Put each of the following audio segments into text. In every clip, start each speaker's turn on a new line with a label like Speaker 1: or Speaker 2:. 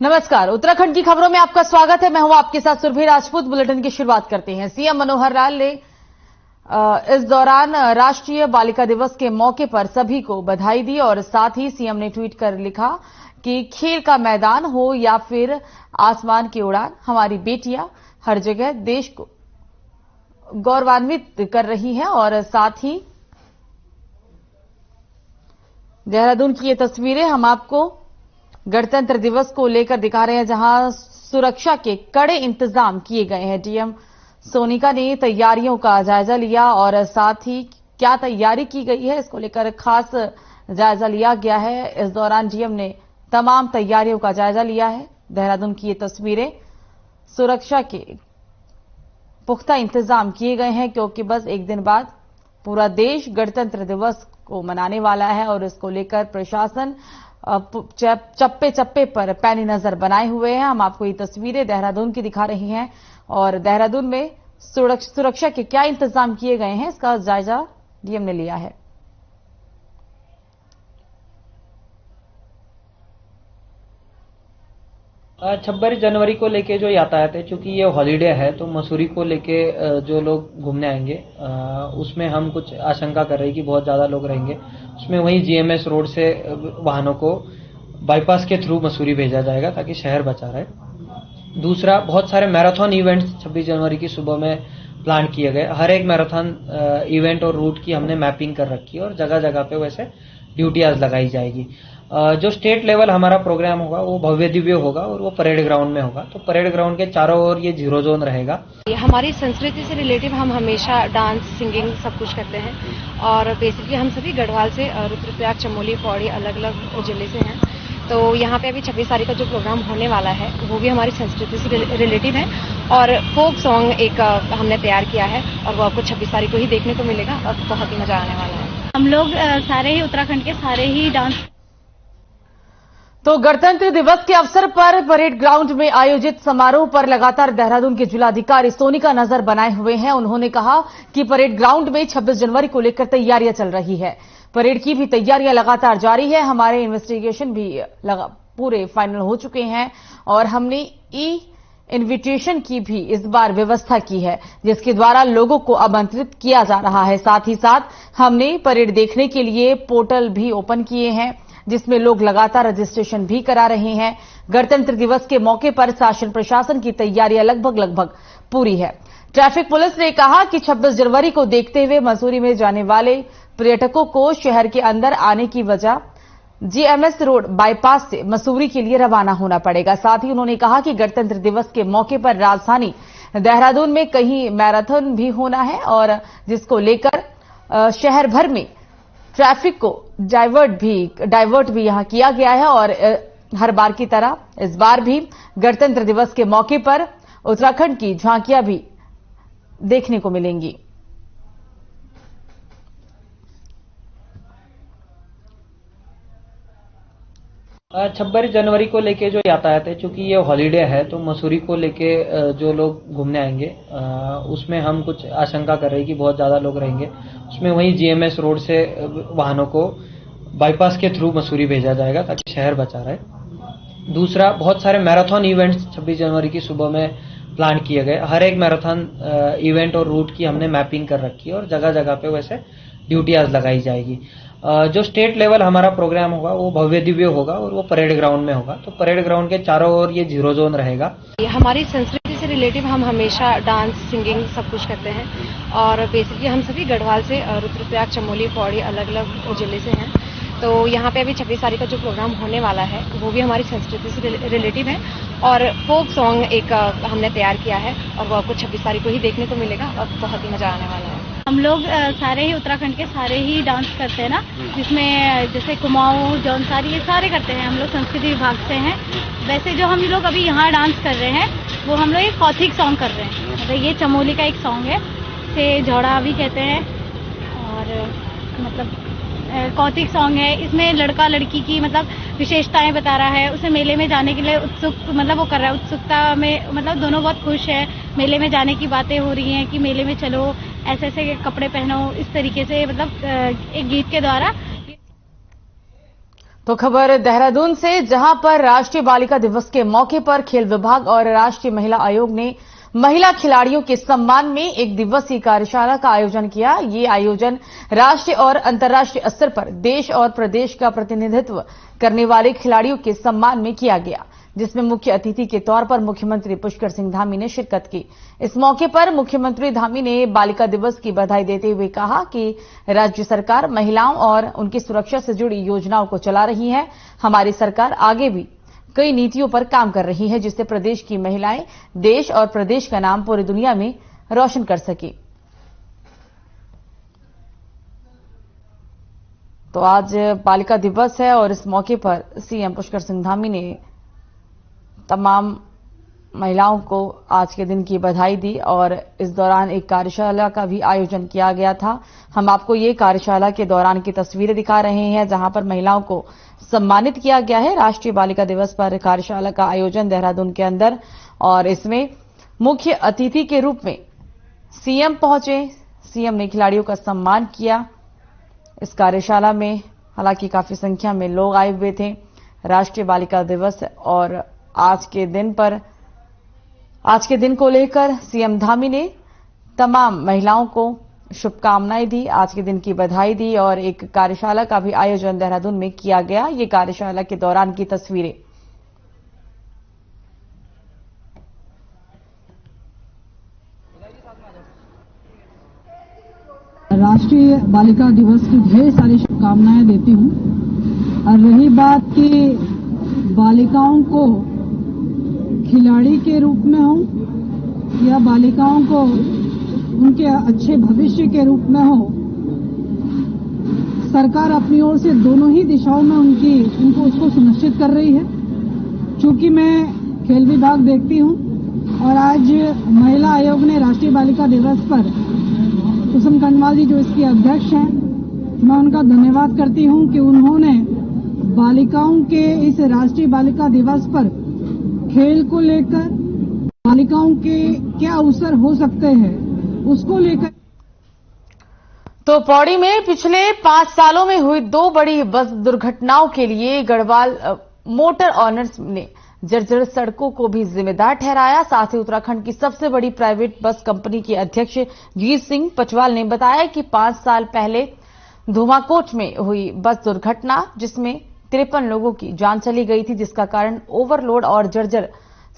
Speaker 1: नमस्कार, उत्तराखंड की खबरों में आपका स्वागत है। मैं हूं आपके साथ सुरभि राजपूत। बुलेटिन की शुरुआत करते हैं। सीएम मनोहर लाल ने इस दौरान राष्ट्रीय बालिका दिवस के मौके पर सभी को बधाई दी और साथ ही सीएम ने ट्वीट कर लिखा कि खेल का मैदान हो या फिर आसमान की उड़ान, हमारी बेटियां हर जगह देश को गौरवान्वित कर रही हैं। और साथ ही देहरादून की ये तस्वीरें हम आपको गणतंत्र दिवस को लेकर दिखा रहे हैं, जहां सुरक्षा के कड़े इंतजाम किए गए हैं। डीएम सोनिका ने तैयारियों का जायजा लिया और साथ ही क्या तैयारी की गई है इसको लेकर खास जायजा लिया गया है। इस दौरान डीएम ने तमाम तैयारियों का जायजा लिया है। देहरादून की ये तस्वीरें, सुरक्षा के पुख्ता इंतजाम किए गए हैं क्योंकि बस एक दिन बाद पूरा देश गणतंत्र दिवस को मनाने वाला है और इसको लेकर प्रशासन चप्पे चप्पे पर पैनी नजर बनाए हुए हैं। हम आपको ये तस्वीरें देहरादून की दिखा रही हैं और देहरादून में सुरक्षा के क्या इंतजाम किए गए हैं इसका जायजा डीएम ने लिया है।
Speaker 2: 26 जनवरी को लेके जो यातायात है, चूंकि ये हॉलीडे है तो मसूरी को लेके जो लोग घूमने आएंगे उसमें हम कुछ आशंका कर रहे हैं कि बहुत ज़्यादा लोग रहेंगे। उसमें वहीं जीएमएस रोड से वाहनों को बाईपास के थ्रू मसूरी भेजा जाएगा ताकि शहर बचा रहे। दूसरा, बहुत सारे मैराथन इवेंट्स 26 जनवरी की सुबह में प्लान किए गए। हर एक मैराथन इवेंट और रूट की हमने मैपिंग कर रखी है और जगह जगह पे वैसे ड्यूटी आज लगाई जाएगी। जो स्टेट लेवल हमारा प्रोग्राम होगा वो भव्य दिव्य होगा और वो परेड ग्राउंड में होगा। तो परेड ग्राउंड के चारों ओर ये जीरो जोन रहेगा।
Speaker 3: हमारी संस्कृति से रिलेटिव हम हमेशा डांस, सिंगिंग सब कुछ करते हैं और बेसिकली हम सभी गढ़वाल से, रुद्रप्रयाग, चमोली, पौड़ी अलग अलग जिले से हैं। तो यहाँ पे अभी 26 तारीख का जो प्रोग्राम होने वाला है वो भी हमारी संस्कृति से रिलेटिव है और फोक सॉन्ग एक हमने तैयार किया है और वो आपको 26 तारीख को ही देखने को मिलेगा और बहुत ही मजा आने वाला है।
Speaker 4: हम लोग सारे ही उत्तराखंड के सारे ही डांस।
Speaker 1: तो गणतंत्र दिवस के अवसर पर परेड ग्राउंड में आयोजित समारोह पर लगातार देहरादून के जिलाधिकारी सोनिका नजर बनाए हुए हैं। उन्होंने कहा कि परेड ग्राउंड में 26 जनवरी को लेकर तैयारियां चल रही है। परेड की भी तैयारियां लगातार जारी है। हमारे इन्वेस्टिगेशन भी पूरे फाइनल हो चुके हैं और हमने इनविटेशन की भी इस बार व्यवस्था की है जिसके द्वारा लोगों को आमंत्रित किया जा रहा है। साथ ही साथ हमने परेड देखने के लिए पोर्टल भी ओपन किए हैं जिसमें लोग लगातार रजिस्ट्रेशन भी करा रहे हैं। गणतंत्र दिवस के मौके पर शासन प्रशासन की तैयारियां लगभग पूरी है। ट्रैफिक पुलिस ने कहा कि 26 जनवरी को देखते हुए मसूरी में जाने वाले पर्यटकों को शहर के अंदर आने की वजह जीएमएस रोड बाईपास से मसूरी के लिए रवाना होना पड़ेगा। साथ ही उन्होंने कहा कि गणतंत्र दिवस के मौके पर राजधानी देहरादून में कहीं मैराथन भी होना है और जिसको लेकर शहर भर में ट्रैफिक को डाइवर्ट भी यहां किया गया है और हर बार की तरह इस बार भी गणतंत्र दिवस के मौके पर उत्तराखंड की झांकियां भी देखने को मिलेंगी।
Speaker 2: आ 26 जनवरी को लेके जो यातायात है, चूंकि ये हॉलीडे है तो मसूरी को लेके जो लोग घूमने आएंगे उसमें हम कुछ आशंका कर रहे हैं कि बहुत ज़्यादा लोग रहेंगे। उसमें वहीं जीएमएस रोड से वाहनों को बाईपास के थ्रू मसूरी भेजा जाएगा ताकि शहर बचा रहे। दूसरा, बहुत सारे मैराथन इवेंट्स 26 जनवरी की सुबह में प्लान किए गए। हर एक मैराथन इवेंट और रूट की हमने मैपिंग कर रखी है और जगह जगह पे वैसे ड्यूटी आज लगाई जाएगी। जो स्टेट लेवल हमारा प्रोग्राम होगा वो भव्य दिव्य होगा और वो परेड ग्राउंड में होगा। तो परेड ग्राउंड के चारों ओर ये जीरो जोन रहेगा।
Speaker 3: हमारी संस्कृति से रिलेटिव हम हमेशा डांस, सिंगिंग सब कुछ करते हैं और बेसिकली हम सभी गढ़वाल से, रुद्रप्रयाग, चमोली, पौड़ी अलग अलग जिले से हैं। तो यहाँ पे अभी 26 तारीख का जो प्रोग्राम होने वाला है वो भी हमारी संस्कृति से रिलेटिव है और फोक सॉन्ग एक हमने तैयार किया है और वो आपको 26 तारीख को ही देखने को मिलेगा और बहुत ही मजा आने वाला है।
Speaker 4: हम लोग सारे ही उत्तराखंड के सारे ही डांस करते हैं ना, जिसमें जैसे कुमाऊं, जौनसारी, ये सारे करते हैं। हम लोग संस्कृति विभाग से हैं। वैसे जो हम लोग अभी यहाँ डांस कर रहे हैं वो हम लोग एक कौथिक सॉन्ग कर रहे हैं। मतलब ये चमोली का एक सॉन्ग है, इसे झौड़ा भी कहते हैं और मतलब कौथिक सॉन्ग है। इसमें लड़का लड़की की मतलब विशेषताएं बता रहा है। उसे मेले में जाने के लिए उत्सुक मतलब वो कर रहा है, उत्सुकता में मतलब दोनों बहुत खुश है। मेले में जाने की बातें हो रही हैं कि मेले में चलो, ऐसे ऐसे कपड़े पहनो, इस तरीके से मतलब एक गीत के द्वारा।
Speaker 1: तो खबर देहरादून से, जहां पर राष्ट्रीय बालिका दिवस के मौके पर खेल विभाग और राष्ट्रीय महिला आयोग ने महिला खिलाड़ियों के सम्मान में एक दिवसीय कार्यशाला का आयोजन किया। ये आयोजन राष्ट्रीय और अंतर्राष्ट्रीय स्तर पर देश और प्रदेश का प्रतिनिधित्व करने वाले खिलाड़ियों के सम्मान में किया गया, जिसमें मुख्य अतिथि के तौर पर मुख्यमंत्री पुष्कर सिंह धामी ने शिरकत की। इस मौके पर मुख्यमंत्री धामी ने बालिका दिवस की बधाई देते हुए कहा कि राज्य सरकार महिलाओं और उनकी सुरक्षा से जुड़ी योजनाओं को चला रही है। हमारी सरकार आगे भी कई नीतियों पर काम कर रही है, जिससे प्रदेश की महिलाएं देश और प्रदेश का नाम पूरी दुनिया में रोशन कर सके। तो आज बालिका दिवस है और इस मौके पर सीएम पुष्कर सिंह धामी ने तमाम महिलाओं को आज के दिन की बधाई दी और इस दौरान एक कार्यशाला का भी आयोजन किया गया था। हम आपको ये कार्यशाला के दौरान की तस्वीरें दिखा रहे हैं, जहां पर महिलाओं को सम्मानित किया गया है। राष्ट्रीय बालिका दिवस पर कार्यशाला का आयोजन देहरादून के अंदर, और इसमें मुख्य अतिथि के रूप में सीएम पहुंचे। सीएम ने खिलाड़ियों का सम्मान किया। इस कार्यशाला में हालांकि काफी संख्या में लोग आए हुए थे। राष्ट्रीय बालिका दिवस और आज के दिन को लेकर सीएम धामी ने तमाम महिलाओं को शुभकामनाएं दी, आज के दिन की बधाई दी और एक कार्यशाला का भी आयोजन देहरादून में किया गया। ये कार्यशाला के दौरान की तस्वीरें।
Speaker 5: राष्ट्रीय बालिका दिवस की ढेर सारी शुभकामनाएं देती हूं। और रही बात कि बालिकाओं को खिलाड़ी के रूप में हो या बालिकाओं को उनके अच्छे भविष्य के रूप में हो, सरकार अपनी ओर से दोनों ही दिशाओं में उनको उसको सुनिश्चित कर रही है। चूंकि मैं खेल विभाग देखती हूं और आज महिला आयोग ने राष्ट्रीय बालिका दिवस पर कुसुम कंगवाल जी जो इसकी अध्यक्ष हैं, मैं उनका धन्यवाद करती हूं कि उन्होंने बालिकाओं के इस राष्ट्रीय बालिका दिवस पर खेल को लेकर बालिकाओं के क्या अवसर हो सकते हैं उसको लेकर।
Speaker 1: तो पौड़ी में पिछले 5 सालों में हुई 2 बड़ी बस दुर्घटनाओं के लिए गढ़वाल मोटर ऑनर्स ने जर्जर सड़कों को भी जिम्मेदार ठहराया। साथ ही उत्तराखंड की सबसे बड़ी प्राइवेट बस कंपनी के अध्यक्ष जीत सिंह पचवाल ने बताया कि 5 साल पहले धुमाकोट में हुई बस दुर्घटना, जिसमें 53 लोगों की जान चली गई थी, जिसका कारण ओवरलोड और जर्जर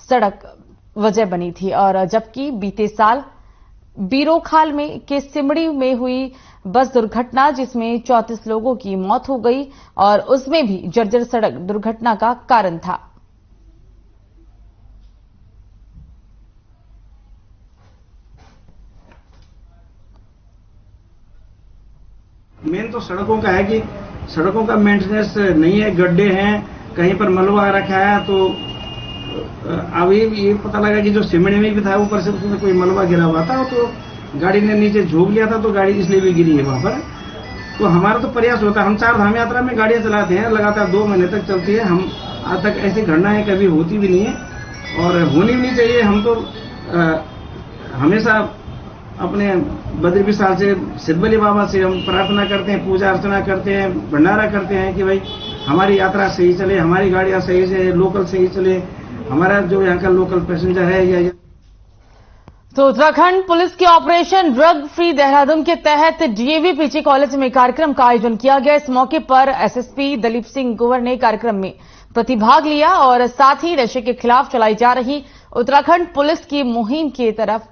Speaker 1: सड़क वजह बनी थी। और जबकि बीते साल बीरोखाल में के सिमड़ी में हुई बस दुर्घटना, जिसमें 34 लोगों की मौत हो गई और उसमें भी जर्जर सड़क दुर्घटना का कारण था।
Speaker 6: मेन तो सड़कों का है कि सड़कों का मेंटेनेंस नहीं है, गड्ढे हैं, कहीं पर मलबा रखा है। तो अभी ये पता लगा कि जो सिमड़ी में भी था ऊपर से उसमें कोई मलबा गिरा हुआ था, तो गाड़ी ने नीचे झोंक लिया था, तो गाड़ी इसलिए भी गिरी है वहां पर। तो हमारा तो प्रयास होता है, हम 4 धाम यात्रा में गाड़ियां चलाते हैं, लगातार 2 महीने तक चलती है। हम आज तक ऐसी घटनाएं कभी होती भी नहीं है और होनी भी नहीं चाहिए। हम तो हमेशा अपने बद्री विशाल से, सिद्धबली बाबा से हम प्रार्थना करते हैं, पूजा अर्चना करते हैं, भंडारा करते हैं कि भाई हमारी यात्रा सही चले, हमारी गाड़ियां सही से लोकल सही चले, हमारा जो यहाँ का लोकल पैसेंजर है या
Speaker 1: तो उत्तराखंड पुलिस के ऑपरेशन ड्रग फ्री देहरादून के तहत डीएवी पीजी कॉलेज में कार्यक्रम का आयोजन किया गया। इस मौके पर एसएसपी दलीप सिंह कुंवर ने कार्यक्रम में प्रतिभाग लिया और साथ ही नशे के खिलाफ चलाई जा रही उत्तराखंड पुलिस की मुहिम की तरफ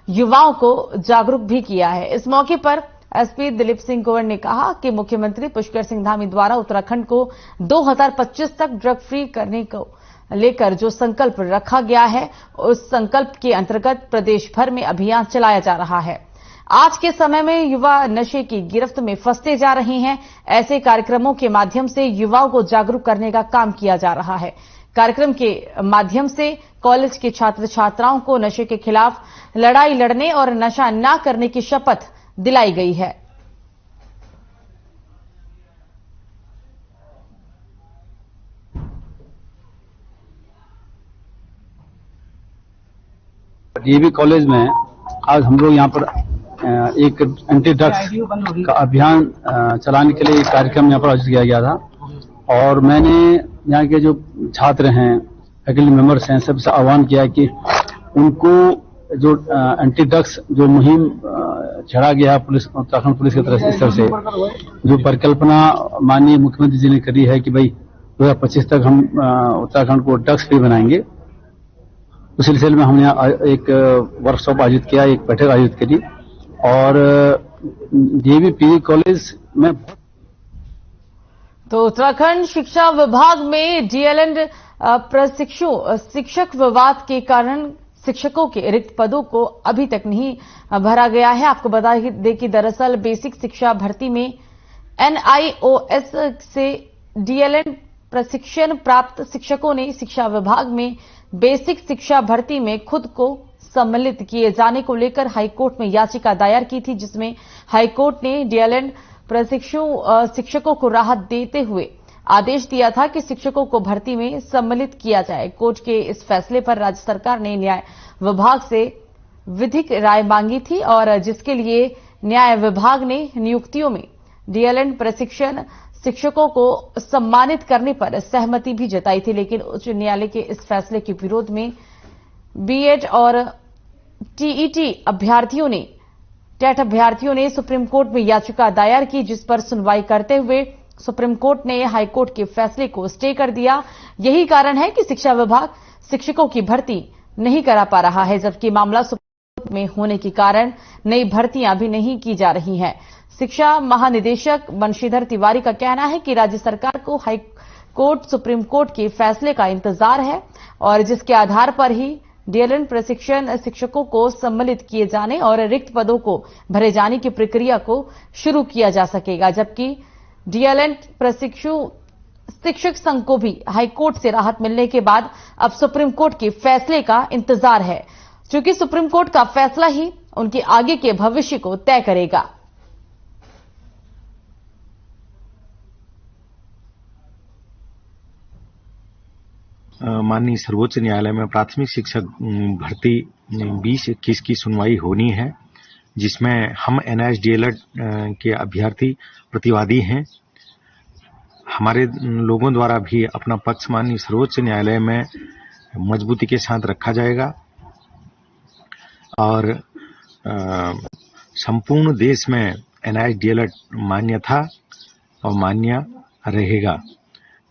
Speaker 1: युवाओं को जागरूक भी किया है। इस मौके पर एसपी दलीप सिंह कुंवर ने कहा कि मुख्यमंत्री पुष्कर सिंह धामी द्वारा उत्तराखंड को 2025 तक ड्रग फ्री करने को लेकर जो संकल्प रखा गया है, उस संकल्प के अंतर्गत प्रदेश भर में अभियान चलाया जा रहा है। आज के समय में युवा नशे की गिरफ्त में फंसते जा रहे हैं। ऐसे कार्यक्रमों के माध्यम से युवाओं को जागरूक करने का काम किया जा रहा है। कार्यक्रम के माध्यम से कॉलेज के छात्र छात्राओं को नशे के खिलाफ लड़ाई लड़ने और नशा न करने की शपथ दिलाई गई है।
Speaker 7: डीएवी कॉलेज में आज हम लोग यहाँ पर एक एंटी ड्रग्स का अभियान चलाने के लिए एक कार्यक्रम यहाँ पर आयोजित किया गया था। और मैंने यहाँ के जो छात्र हैं, फैकल्टी मेंबर्स हैं, सबसे आह्वान किया कि उनको जो एंटी ड्रग्स जो मुहिम चढ़ा गया है पुलिस, उत्तराखंड पुलिस की तरफ से, इस तरह से जो परिकल्पना माननीय मुख्यमंत्री जी ने करी है कि भाई 2025 तक हम उत्तराखंड को ड्रग्स फ्री बनाएंगे, उस सिलसिले में हमने एक वर्कशॉप आयोजित किया, एक बैठक आयोजित करी और डीएवी पीजी कॉलेज में।
Speaker 1: तो उत्तराखंड शिक्षा विभाग में डीएलएड शिक्षक विवाद के कारण शिक्षकों के रिक्त पदों को अभी तक नहीं भरा गया है। आपको बता दें कि दरअसल बेसिक शिक्षा भर्ती में एनआईओएस से डीएलएड प्रशिक्षण प्राप्त शिक्षकों ने शिक्षा विभाग में बेसिक शिक्षा भर्ती में खुद को सम्मिलित किए जाने को लेकर हाईकोर्ट में याचिका दायर की थी, जिसमें हाईकोर्ट ने डीएलएड प्रशिक्षु शिक्षकों को राहत देते हुए आदेश दिया था कि शिक्षकों को भर्ती में सम्मिलित किया जाए। कोर्ट के इस फैसले पर राज्य सरकार ने न्याय विभाग से विधिक राय मांगी थी और जिसके लिए न्याय विभाग ने नियुक्तियों में डीएलएड प्रशिक्षण शिक्षकों को सम्मानित करने पर सहमति भी जताई थी, लेकिन उच्च न्यायालय के इस फैसले के विरोध में बीएड और टीईटी टेट अभ्यर्थियों ने सुप्रीम कोर्ट में याचिका दायर की, जिस पर सुनवाई करते हुए सुप्रीम कोर्ट ने हाईकोर्ट के फैसले को स्टे कर दिया। यही कारण है कि शिक्षा विभाग शिक्षकों की भर्ती नहीं करा पा रहा है, जबकि मामला सुप्रीम कोर्ट में होने के कारण नई भर्तियां भी नहीं की जा रही हैं। शिक्षा महानिदेशक बंशीधर तिवारी का कहना है कि राज्य सरकार को हाई कोर्ट सुप्रीम कोर्ट के फैसले का इंतजार है और जिसके आधार पर ही डीएलएड प्रशिक्षण शिक्षकों को सम्मिलित किए जाने और रिक्त पदों को भरे जाने की प्रक्रिया को शुरू किया जा सकेगा, जबकि डीएलएड प्रशिक्षु शिक्षक संघ को भी हाईकोर्ट से राहत मिलने के बाद अब सुप्रीम कोर्ट के फैसले का इंतजार है, क्योंकि सुप्रीम कोर्ट का फैसला ही उनके आगे के भविष्य को तय करेगा।
Speaker 8: माननीय सर्वोच्च न्यायालय में प्राथमिक शिक्षक भर्ती 2021 की सुनवाई होनी है, जिसमें हम एनआईएस डीएलएड के अभ्यर्थी प्रतिवादी हैं। हमारे लोगों द्वारा भी अपना पक्ष माननीय सर्वोच्च न्यायालय में मजबूती के साथ रखा जाएगा और संपूर्ण देश में एनआईएस डीएलएड मान्य था और मान्य रहेगा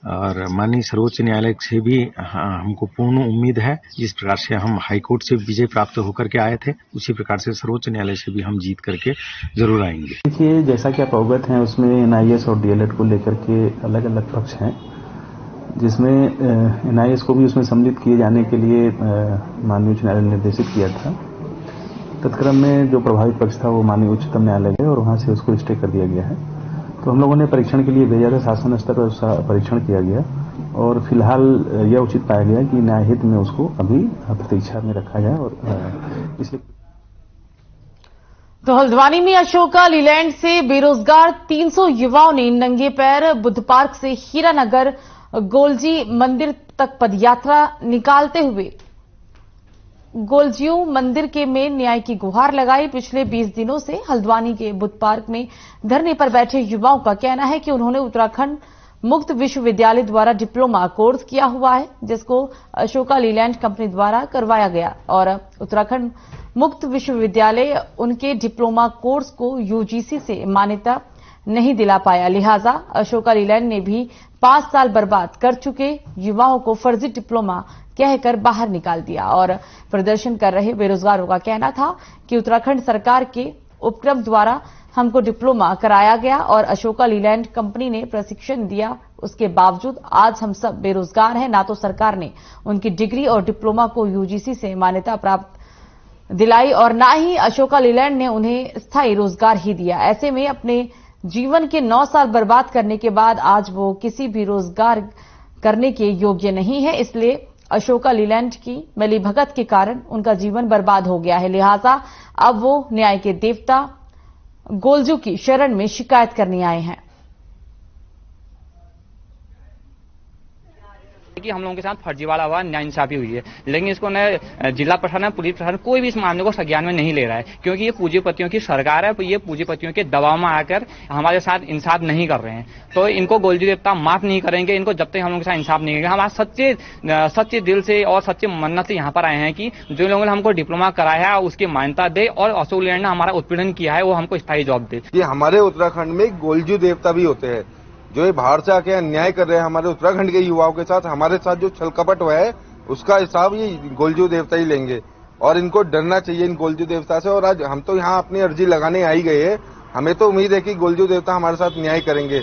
Speaker 8: और माननीय सर्वोच्च न्यायालय से भी हमको पूर्ण उम्मीद है। जिस प्रकार से हम हाईकोर्ट से विजय प्राप्त होकर के आए थे, उसी प्रकार से सर्वोच्च न्यायालय से भी हम जीत करके जरूर आएंगे।
Speaker 9: देखिए, जैसा कि आप अवगत हैं, उसमें एनआईएस और डीएलएड को लेकर के अलग अलग पक्ष हैं, जिसमें एनआईएस को भी उसमें सम्मिलित किए जाने के लिए माननीय उच्च न्यायालय ने निर्देशित किया था। तत्क्रम में जो प्रभावित पक्ष था वो माननीय उच्चतम न्यायालय गए और वहां से उसको स्टे कर दिया गया है। तो हम लोगों ने परीक्षण के लिए भेजा था, शासन स्तर पर परीक्षण किया गया और फिलहाल यह उचित पाया गया कि न्यायहित में उसको अभी प्रतीक्षा में रखा जाए और इसलिए।
Speaker 1: तो हल्द्वानी में अशोका लीलैंड से बेरोजगार 300 युवाओं ने नंगे पैर बुद्ध पार्क से हीरानगर गोलजी मंदिर तक पदयात्रा निकालते हुए गोलजियों मंदिर के में न्याय की गुहार लगाई। पिछले 20 दिनों से हल्द्वानी के बुद्ध पार्क में धरने पर बैठे युवाओं का कहना है कि उन्होंने उत्तराखंड मुक्त विश्वविद्यालय द्वारा डिप्लोमा कोर्स किया हुआ है, जिसको अशोका लीलैंड कंपनी द्वारा करवाया गया और उत्तराखंड मुक्त विश्वविद्यालय उनके डिप्लोमा कोर्स को यूजीसी से मान्यता नहीं दिला पाया। लिहाजा अशोका लीलैंड ने भी 5 साल बर्बाद कर चुके युवाओं को फर्जी डिप्लोमा कहकर बाहर निकाल दिया और प्रदर्शन कर रहे बेरोजगारों का कहना था कि उत्तराखंड सरकार के उपक्रम द्वारा हमको डिप्लोमा कराया गया और अशोका लीलैंड कंपनी ने प्रशिक्षण दिया, उसके बावजूद आज हम सब बेरोजगार हैं। ना तो सरकार ने उनकी डिग्री और डिप्लोमा को यूजीसी से मान्यता प्राप्त दिलाई और ना ही अशोका लीलैंड ने उन्हें स्थायी रोजगार ही दिया। ऐसे में अपने जीवन के 9 साल बर्बाद करने के बाद आज वो किसी भी रोजगार करने के योग्य नहीं है। इसलिए अशोका लीलैंड की मिलीभगत के कारण उनका जीवन बर्बाद हो गया है। लिहाजा अब वो न्याय के देवता गोलजू की शरण में शिकायत करने आए हैं।
Speaker 10: कि हम लोगों के साथ फर्जीवाड़ा हुआ, नाइंसाफी हुई है, लेकिन इसको न जिला प्रशासन, पुलिस प्रशासन कोई भी इस मामले को संज्ञान में नहीं ले रहा है, क्योंकि ये पूंजीपतियों की सरकार है। ये पूंजीपतियों के दबाव में आकर हमारे साथ इंसाफ नहीं कर रहे हैं, तो इनको गोलजू देवता माफ नहीं करेंगे। इनको जब तक हम लोगों के साथ इंसाफ नहीं करेंगे, हम आज सच्चे दिल से और सच्चे मन्नत से यहाँ पर आए हैं कि जो लोगों ने हमको डिप्लोमा कराया है उसकी मान्यता दे, और अशोक लेलैंड ने हमारा उत्पीड़न किया है वो हमको स्थायी जॉब दे।
Speaker 11: ये हमारे उत्तराखंड में गोलजू देवता भी होते हैं, जो ये बाहर से आके अन्याय कर रहे हैं हमारे उत्तराखंड के युवाओं के साथ, हमारे साथ जो छल कपट हुआ है उसका हिसाब ये गोलजू देवता ही लेंगे, और इनको डरना चाहिए इन गोलजू देवता से। और आज हम तो यहाँ अपनी अर्जी लगाने आ ही गए हैं, हमें तो उम्मीद है कि गोलजू देवता हमारे साथ न्याय करेंगे।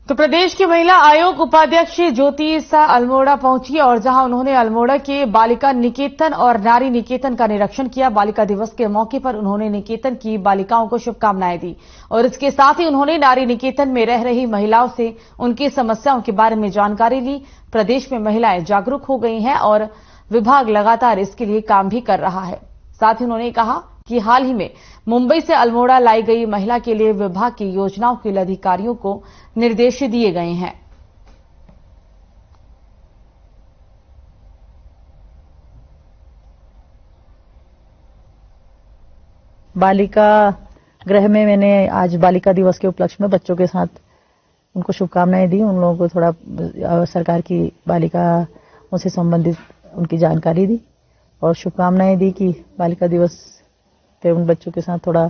Speaker 1: तो प्रदेश की महिला आयोग उपाध्यक्ष ज्योति सा अल्मोड़ा पहुंची और जहां उन्होंने अल्मोड़ा के बालिका निकेतन और नारी निकेतन का निरीक्षण किया। बालिका दिवस के मौके पर उन्होंने निकेतन की बालिकाओं को शुभकामनाएं दी और इसके साथ ही उन्होंने नारी निकेतन में रह रही महिलाओं से उनकी समस्याओं के बारे में जानकारी ली। प्रदेश में महिलाएं जागरूक हो गई हैं और विभाग लगातार इसके लिए काम भी कर रहा है। साथ ही उन्होंने कहा कि हाल ही में मुंबई से अल्मोड़ा लाई गई महिला के लिए विभाग की योजनाओं के लिए अधिकारियों को निर्देश दिए गए हैं।
Speaker 12: बालिका गृह में मैंने आज बालिका दिवस के उपलक्ष्य में बच्चों के साथ उनको शुभकामनाएं दी, उन लोगों को थोड़ा सरकार की बालिकाओं से संबंधित उनकी जानकारी दी और शुभकामनाएं दी कि बालिका दिवस पे उन बच्चों के साथ थोड़ा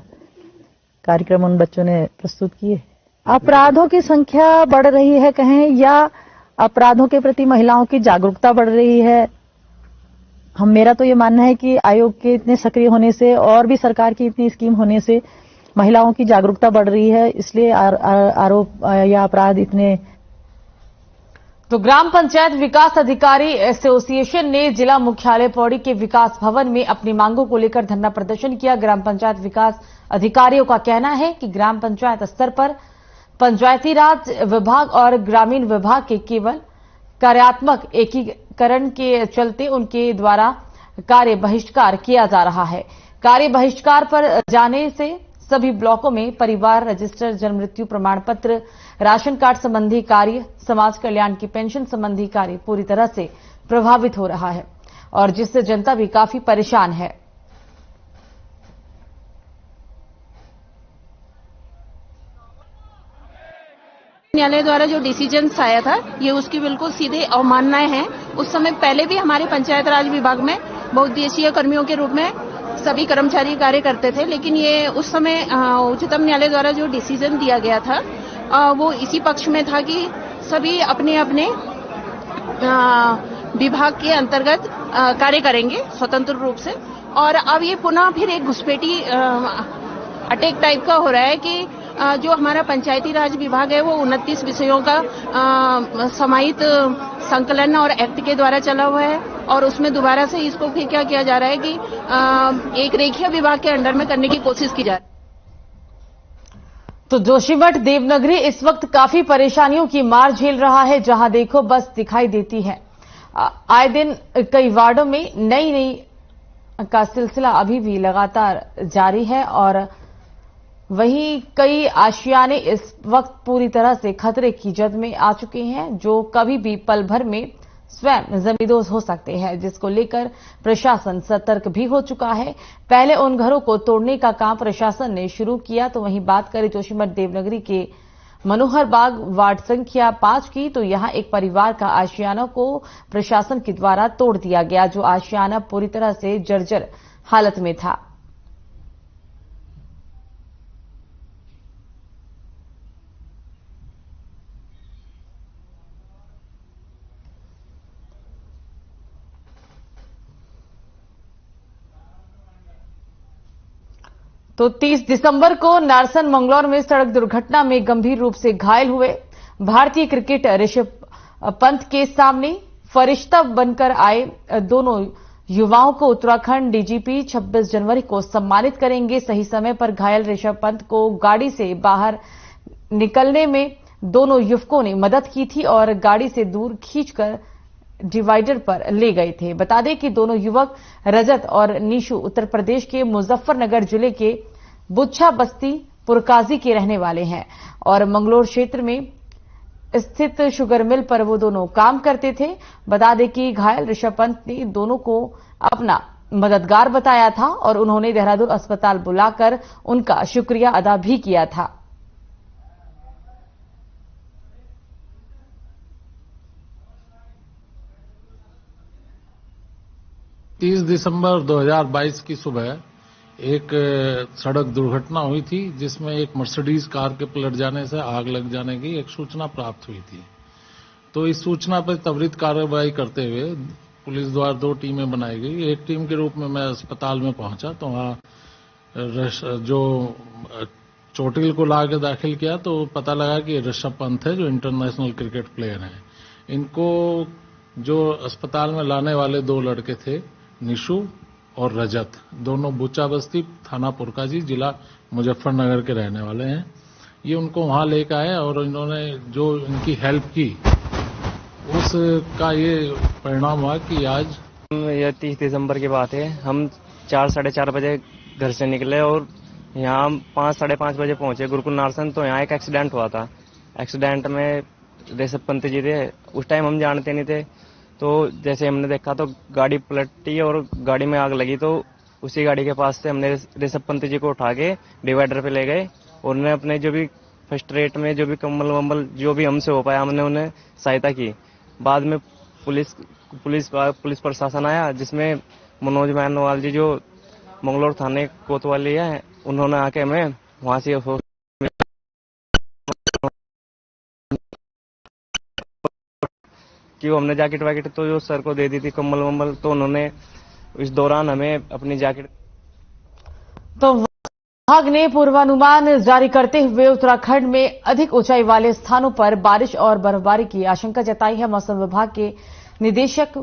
Speaker 12: कार्यक्रम उन बच्चों ने प्रस्तुत किए। अपराधों की संख्या बढ़ रही है कहें या अपराधों के प्रति महिलाओं की जागरूकता बढ़ रही है, मेरा तो ये मानना है कि आयोग के इतने सक्रिय होने से और भी सरकार की इतनी स्कीम होने से महिलाओं की जागरूकता बढ़ रही है, इसलिए आरोप या अपराध इतने।
Speaker 1: तो ग्राम पंचायत विकास अधिकारी एसोसिएशन ने जिला मुख्यालय पौड़ी के विकास भवन में अपनी मांगों को लेकर धरना प्रदर्शन किया। ग्राम पंचायत विकास अधिकारियों का कहना है कि ग्राम पंचायत स्तर पर पंचायती राज विभाग और ग्रामीण विभाग के केवल कार्यात्मक एकीकरण के चलते उनके द्वारा कार्य बहिष्कार किया जा रहा है। कार्य बहिष्कार पर जाने से सभी ब्लॉकों में परिवार रजिस्टर, जन्म मृत्यु प्रमाण पत्र, राशन कार्ड संबंधी कार्य, समाज कल्याण की पेंशन संबंधी कार्य पूरी तरह से प्रभावित हो रहा है और जिससे जनता भी काफी परेशान है।
Speaker 13: न्यायालय द्वारा जो डिसीजन आया था ये उसकी बिल्कुल सीधे अवमाननाएं हैं। उस समय पहले भी हमारे पंचायत राज विभाग में बहुउद्देशीय कर्मियों के रूप में सभी कर्मचारी कार्य करते थे, लेकिन ये उस समय उच्चतम न्यायालय द्वारा जो डिसीजन दिया गया था वो इसी पक्ष में था कि सभी अपने अपने विभाग के अंतर्गत कार्य करेंगे स्वतंत्र रूप से। और अब ये पुनः फिर एक घुसपैठी अटैक टाइप का हो रहा है कि जो हमारा पंचायती राज विभाग है वो 29 विषयों का समाहित संकलन और एक्ट के द्वारा चला हुआ है और उसमें दोबारा से इसको फिर क्या किया जा रहा है कि एक रेखीय विभाग के अंडर में करने की कोशिश की जा रही है।
Speaker 1: तो जोशीमठ देवनगरी इस वक्त काफी परेशानियों की मार झेल रहा है। जहां देखो बस दिखाई देती है। आए दिन कई वार्डों में नई का सिलसिला अभी भी लगातार जारी है और वहीं कई आशियाने इस वक्त पूरी तरह से खतरे की जद में आ चुके हैं, जो कभी भी पल भर में स्वयं जमींदोज हो सकते हैं, जिसको लेकर प्रशासन सतर्क भी हो चुका है। पहले उन घरों को तोड़ने का काम प्रशासन ने शुरू किया। तो वहीं बात करें जोशीमठ देवनगरी के मनोहर बाग वार्ड संख्या 5 की, तो यहां एक परिवार का आशियाना को प्रशासन के द्वारा तोड़ दिया गया, जो आशियाना पूरी तरह से जर्जर हालत में था। तो 30 दिसंबर को नारसन मंगलौर में सड़क दुर्घटना में गंभीर रूप से घायल हुए भारतीय क्रिकेटर ऋषभ पंत के सामने फरिश्ता बनकर आए दोनों युवाओं को उत्तराखंड डीजीपी 26 जनवरी को सम्मानित करेंगे। सही समय पर घायल ऋषभ पंत को गाड़ी से बाहर निकलने में दोनों युवकों ने मदद की थी और गाड़ी से दूर खींचकर डिवाइडर पर ले गए थे। बता दें कि दोनों युवक रजत और नीशू उत्तर प्रदेश के मुजफ्फरनगर जिले के बुच्छा बस्ती पुरकाजी के रहने वाले हैं और मंगलोर क्षेत्र में स्थित शुगर मिल पर वो दोनों काम करते थे। बता दें कि घायल ऋषभ पंत ने दोनों को अपना मददगार बताया था और उन्होंने देहरादून अस्पताल बुलाकर उनका शुक्रिया अदा भी किया था।
Speaker 14: 30 दिसंबर 2022 की सुबह एक सड़क दुर्घटना हुई थी जिसमें एक मर्सिडीज कार के पलट जाने से आग लग जाने की एक सूचना प्राप्त हुई थी। तो इस सूचना पर त्वरित कार्रवाई करते हुए पुलिस द्वारा 2 टीमें बनाई गई। एक टीम के रूप में मैं अस्पताल में पहुंचा तो वहां जो चोटिल को लाके दाखिल किया तो पता लगा कि ऋषभ पंत है जो इंटरनेशनल क्रिकेट प्लेयर हैं। इनको जो अस्पताल में लाने वाले 2 लड़के थे निशु और रजत, दोनों बुच्चा बस्ती थाना पुरकाजी जिला मुजफ्फरनगर के रहने वाले हैं। ये उनको वहां लेकर आए और इन्होंने जो इनकी हेल्प की उसका ये परिणाम हुआ कि आज
Speaker 15: यह 30 दिसंबर की बात है। हम 4 साढ़े 4 बजे घर से निकले और यहाँ 5 साढ़े 5 बजे पहुंचे गुरुकुल नारसन। तो यहाँ एक एक्सीडेंट हुआ था। एक्सीडेंट में ऋषभ पंत जी थे। उस टाइम हम जानते नहीं थे। तो जैसे हमने देखा तो गाड़ी पलटी और गाड़ी में आग लगी। तो उसी गाड़ी के पास से हमने ऋषभ पंत जी को उठा के डिवाइडर पे ले गए और उन्हें अपने जो भी फर्स्ट रेट में जो भी कम्बल वम्बल जो भी हमसे हो पाया हमने उन्हें सहायता की। बाद में पुलिस प्रशासन आया जिसमें मनोज मैनवाल जी जो मंगलोर थाने कोतवाली है उन्होंने आके हमें वहां से कि वो हमने जैकेट वैकेट तो जो सर को दे दी थी कम्बल वम्बल। तो उन्होंने इस दौरान हमें अपनी जैकेट।
Speaker 1: तो विभाग ने पूर्वानुमान जारी करते हुए उत्तराखंड में अधिक ऊंचाई वाले स्थानों पर बारिश और बर्फबारी की आशंका जताई है। मौसम विभाग के निदेशक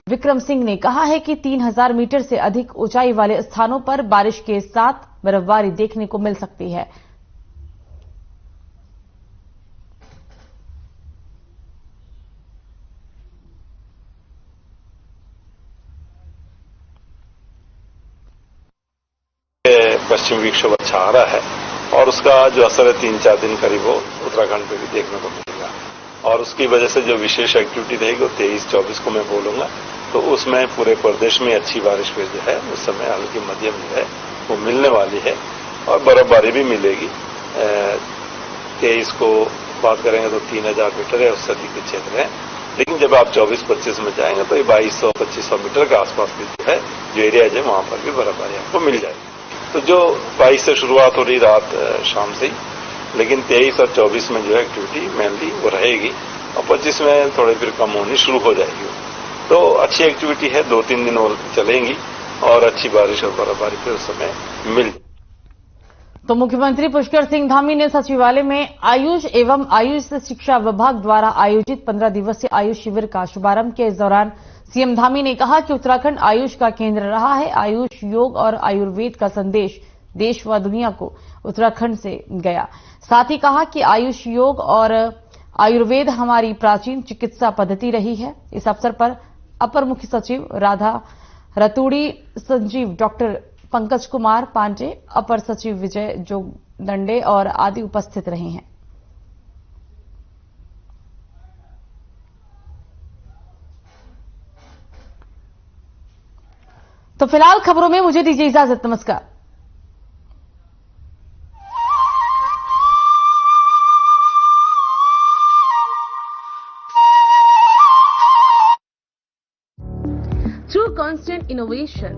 Speaker 1: विक्रम सिंह ने कहा है कि 3000 मीटर से अधिक ऊंचाई वाले स्थानों पर बारिश के साथ बर्फबारी देखने को मिल सकती है।
Speaker 16: पश्चिमी विक्षोभ अच्छा आ रहा है और उसका जो असर है 3-4 दिन करीब वो उत्तराखंड पे भी देखने को मिलेगा और उसकी वजह से जो विशेष एक्टिविटी रहेगी वो 23-24 को मैं बोलूंगा। तो उसमें पूरे प्रदेश में अच्छी बारिश हुई जो है उस समय हल्की मध्यम जो है वो मिलने वाली है और बर्फबारी भी मिलेगी। 23 को बात करेंगे तो 3000 मीटर है उससे अधिक के क्षेत्र है। लेकिन जब आप 24-25 में जाएंगे तो ये 2200-2500 मीटर के आसपास की जो है जो एरिया है वहां पर भी बर्फबारी आपको मिल जाएगी। तो जो 22 से शुरुआत हो रही रात शाम से ही, लेकिन 23 और 24 में जो है एक्टिविटी मेनली वो रहेगी और 25 में थोड़ी फिर कम होनी शुरू हो जाएगी। तो अच्छी एक्टिविटी है, 2-3 दिन और चलेंगी और अच्छी बारिश और बर्फबारी फिर उस समय मिल।
Speaker 1: तो मुख्यमंत्री पुष्कर सिंह धामी ने सचिवालय में आयुष एवं आयुष शिक्षा विभाग द्वारा आयोजित 15 दिवसीय आयुष शिविर का शुभारंभ किया। इस दौरान सीएम धामी ने कहा कि उत्तराखंड आयुष का केंद्र रहा है। आयुष, योग और आयुर्वेद का संदेश देश व दुनिया को उत्तराखंड से गया। साथ ही कहा कि आयुष, योग और आयुर्वेद हमारी प्राचीन चिकित्सा पद्धति रही है। इस अवसर पर अपर मुख्य सचिव राधा रतूड़ी, संजीव डॉक्टर पंकज कुमार पांडे, अपर सचिव विजय जोगदंडे और आदि उपस्थित रहे हैं। तो फिलहाल खबरों में मुझे दीजिए इजाजत। नमस्कार।
Speaker 17: Through constant innovation,